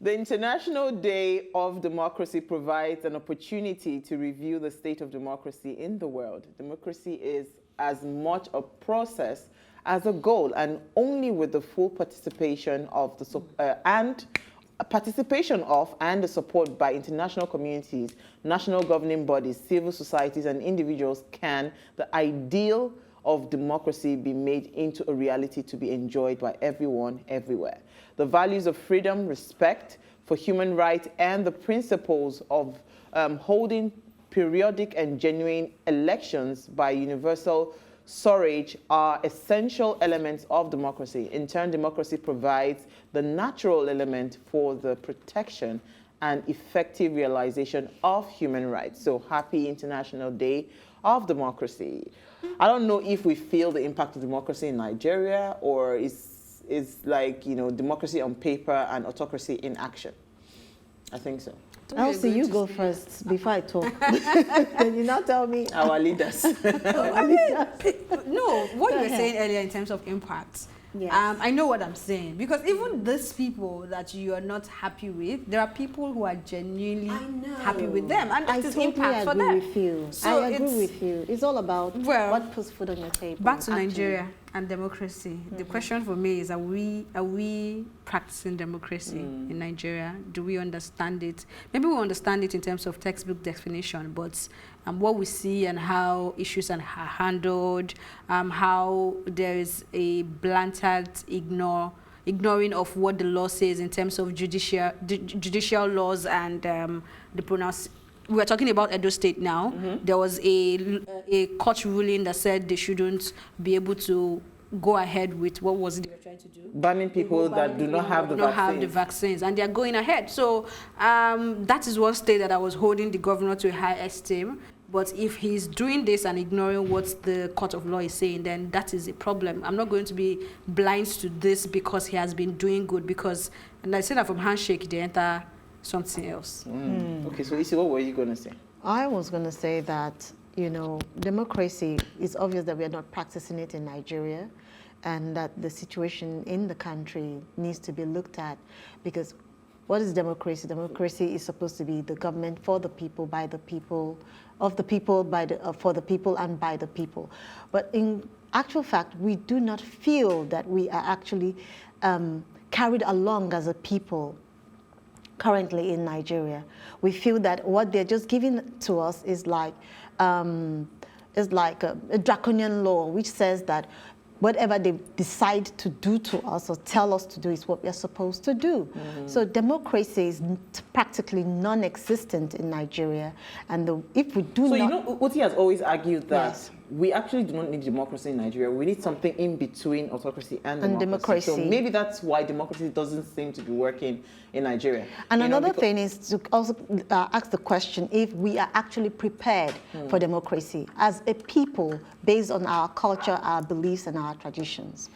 The International Day of Democracy provides an opportunity to review the state of democracy in the world. Democracy is as much a process as a goal, and only with the full participation of the support by international communities, national governing bodies, civil societies, and individuals can the ideal of democracy be made into a reality to be enjoyed by everyone, everywhere. The values of freedom, respect for human rights, and the principles of holding periodic and genuine elections by universal suffrage are essential elements of democracy. In turn, democracy provides the natural element for the protection and effective realization of human rights. So happy International Day of Democracy. I don't know if we feel the impact of democracy in Nigeria, or is like, you know, democracy on paper and autocracy in action. I think so. Elsie, you go first before I talk. Can you not tell me? Our leaders. No, what you were saying earlier in terms of impact. Yes. I know what I'm saying, because even these people that you are not happy with, there are people who are genuinely happy with them, and that is impact for them. I agree with you. So I agree with you. It's all about what puts food on your table. Back to Nigeria and democracy. The question for me is: Are we practicing democracy in Nigeria? Do we understand it? Maybe we understand it in terms of textbook definition, but what we see and how issues are handled, how there is a blatant ignoring of what the law says in terms of judicial laws and the pronounce. We are talking about Edo State now. There was a court ruling that said they shouldn't be able to go ahead with what was it they were trying to do? Banning people that do not have the vaccines, and they are going ahead. So that is one state that I was holding the governor to a high esteem. But if he's doing this and ignoring what the court of law is saying, then that is a problem. I'm not going to be blind to this because he has been doing good, because, and I said that from handshake, they enter something else. Okay, so Isi, what were you going to say? I was going to say that, you know, democracy, is obvious that we are not practicing it in Nigeria, and that the situation in the country needs to be looked at, because what is democracy? Democracy is supposed to be the government for the people, by the people, of the people, for the people, and by the people. But in actual fact, we do not feel that we are actually carried along as a people currently in Nigeria. We feel that what they're just giving to us is like a draconian law, which says that whatever they decide to do to us or tell us to do is what we are supposed to do. So democracy is practically non-existent in Nigeria. And if we do not... So, you know, Uti has always argued that we actually do not need democracy in Nigeria. We need something in between autocracy and democracy. So maybe that's why democracy doesn't seem to be working in Nigeria. And another thing is to also ask the question if we are actually prepared for democracy as a people based on our culture, our beliefs, and our traditions.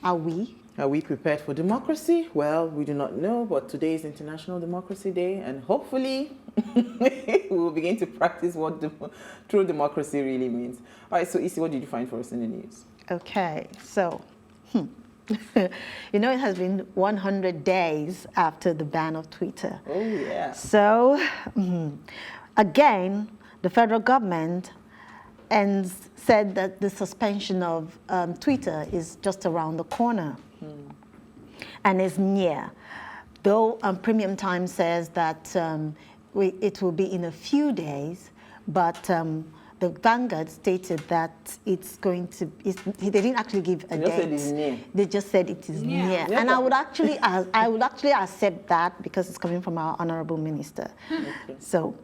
Are we? Are we prepared for democracy? Well, we do not know, but today is International Democracy Day, and hopefully we will begin to practice what true democracy really means. All right, so Isi, what did you find for us in the news? Okay, so, you know, it has been 100 days after the ban of Twitter. Oh, yeah. So, again, the federal government said that the suspension of Twitter is just around the corner and is near. Though Premium Time says that it will be in a few days, but the Vanguard stated that it's going to, they didn't actually give a date. They just said it is near. Yeah, and I would actually accept that because it's coming from our Honorable Minister. Okay. So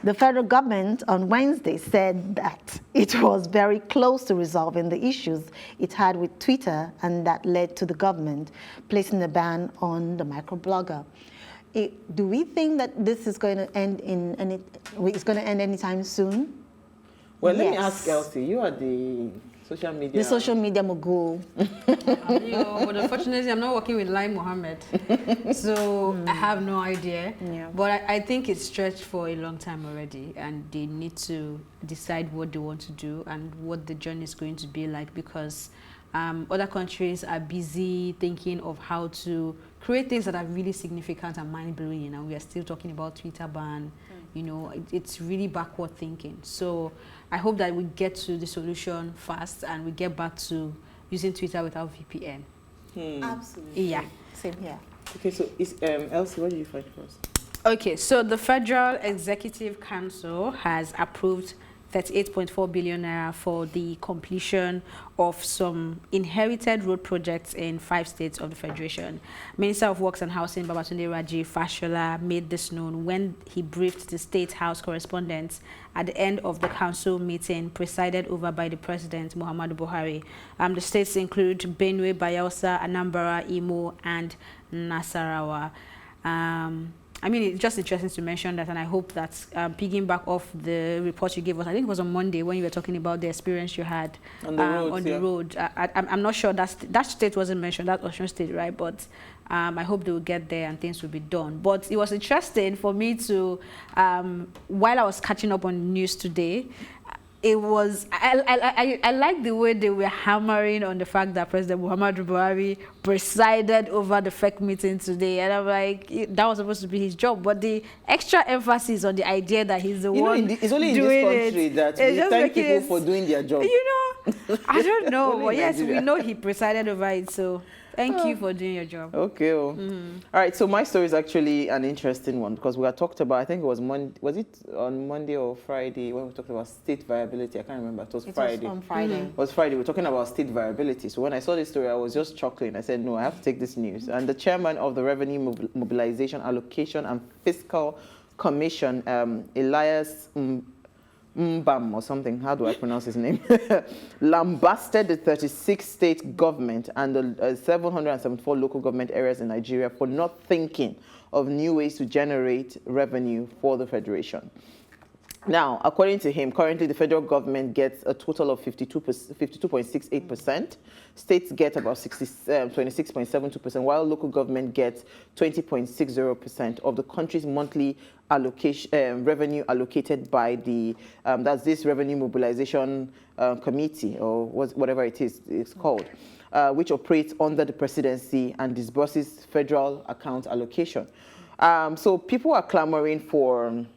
the federal government on Wednesday said that it was very close to resolving the issues it had with Twitter, and that led to the government placing a ban on the microblogger. Do we think that this is going to end anytime soon? Well, let me ask Elsie. You are the social media... The social media mogul. But unfortunately, I'm not working with Lai Mohammed, so I have no idea. Yeah. But I think it's stretched for a long time already, and they need to decide what they want to do and what the journey is going to be like, because Other countries are busy thinking of how to create things that are really significant and mind-blowing, and we are still talking about Twitter ban. You know, it's really backward thinking. So I hope that we get to the solution fast and we get back to using Twitter without VPN. Absolutely. Yeah. Same here. Okay, so Elsie, what did you find first? Okay, so the Federal Executive Council has approved 38.4 billion naira for the completion of some inherited road projects in 5 states of the Federation. Minister of Works and Housing Babatunde Raji Fashola made this known when he briefed the State House correspondents at the end of the council meeting presided over by the President Muhammadu Buhari. The states include Benue, Bayelsa, Anambra, Imo, and Nasarawa. I mean, it's just interesting to mention that, and I hope that piggyback off the report you gave us, I think it was on Monday when you were talking about the experience you had on the road. I'm not sure that state wasn't mentioned, that Osun State, right? But I hope they will get there and things will be done. But it was interesting for me to, while I was catching up on news today, it was, I like the way they were hammering on the fact that President Muhammadu Buhari presided over the FEC meeting today. And I'm like, that was supposed to be his job. But the extra emphasis on the idea that he's the one it's only in this country that we thank people for doing their job. You know, I don't know. But yes, we know he presided over it. So thank you for doing your job. Okay. All right. So my story is actually an interesting one because we had talked about, I think it was Monday, was it on Monday or Friday when we talked about state viability? I can't remember. It was Friday. Was on Friday. It was Friday. We were talking about state viability. So when I saw this story, I was just chuckling. I said, no, I have to take this news. And the chairman of the Revenue Mobilization, Allocation and Fiscal Commission, Elias Mbam or something, how do I pronounce his name? Lambasted the 36 state government and the 774 local government areas in Nigeria for not thinking of new ways to generate revenue for the Federation. Now, according to him, currently the federal government gets a total of 52.68%. States get about 26.72%, while local government gets 20.60% of the country's monthly allocation revenue allocated by the that's this Revenue Mobilization Committee, or whatever it is it's called, which operates under the presidency and disburses federal account allocation. So people are clamoring for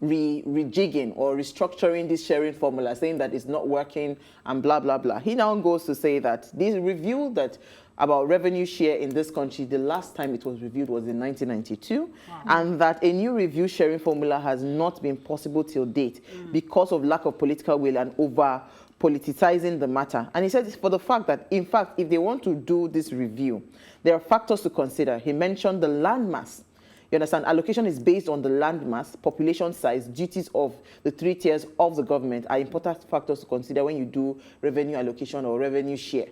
rejigging or restructuring this sharing formula, saying that it's not working and blah, blah, blah. He now goes to say that this review that about revenue share in this country, the last time it was reviewed was in 1992, and that a new review sharing formula has not been possible till date because of lack of political will and over politicizing the matter. And he said for the fact that, in fact, if they want to do this review, there are factors to consider. He mentioned the landmass. You understand? Allocation is based on the landmass, population size, duties of the 3 tiers of the government are important factors to consider when you do revenue allocation or revenue share.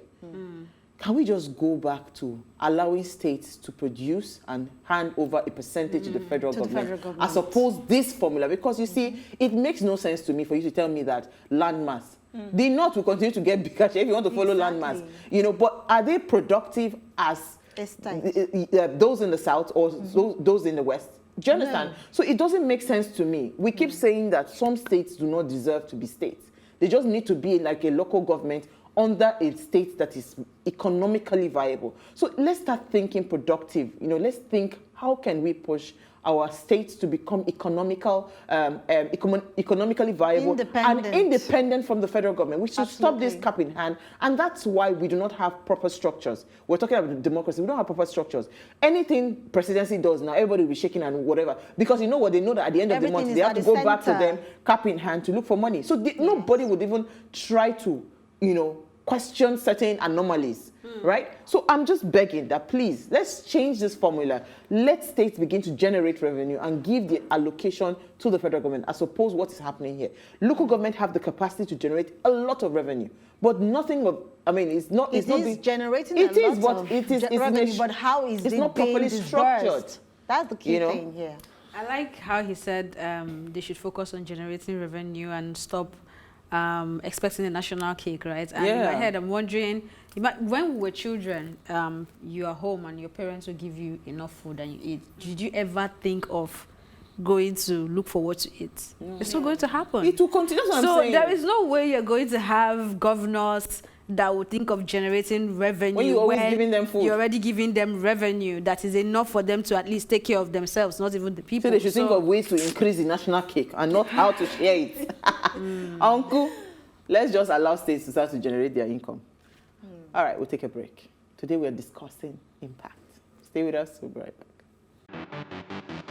Can we just go back to allowing states to produce and hand over a percentage to the federal government, as opposed to this formula? Because you see, it makes no sense to me for you to tell me that landmass. The North will continue to get bigger if you want to follow landmass. You know, but are they productive as those in the South or those in the West? Do you understand? No. So it doesn't make sense to me. We keep saying that some states do not deserve to be states. They just need to be like a local government under a state that is economically viable. So let's start thinking productive. You know, let's think, how can we push our states to become economically viable and independent from the federal government? We should stop this cap in hand, and that's why we do not have proper structures. We're talking about democracy. We don't have proper structures. Anything presidency does now, everybody will be shaking and whatever, because you know what? They know that at the end of the month, they have to go back to them, cap in hand, to look for money. So nobody would even try to, you know, question certain anomalies, right? So I'm just begging that, please, let's change this formula. Let states begin to generate revenue and give the allocation to the federal government, as opposed to what is happening here. Local government have the capacity to generate a lot of revenue, but nothing of, I mean, it's not generating it a is, lot but of it is revenue, but how is it's it not being properly structured? That's the key thing here. I like how he said they should focus on generating revenue and stop expecting a national cake, right? And in my head, I'm wondering, when we were children, you are home and your parents will give you enough food and you eat. Did you ever think of going to look for what to eat? It's not going to happen. It will continue. So there is no way you're going to have governors that would think of generating revenue. When you're always giving them food. You're already giving them revenue that is enough for them to at least take care of themselves, not even the people. So they should think of ways to increase the national cake and not how to share it. Uncle, let's just allow states to start to generate their income. All right, we'll take a break. Today we're discussing impact. Stay with us, we'll be right back.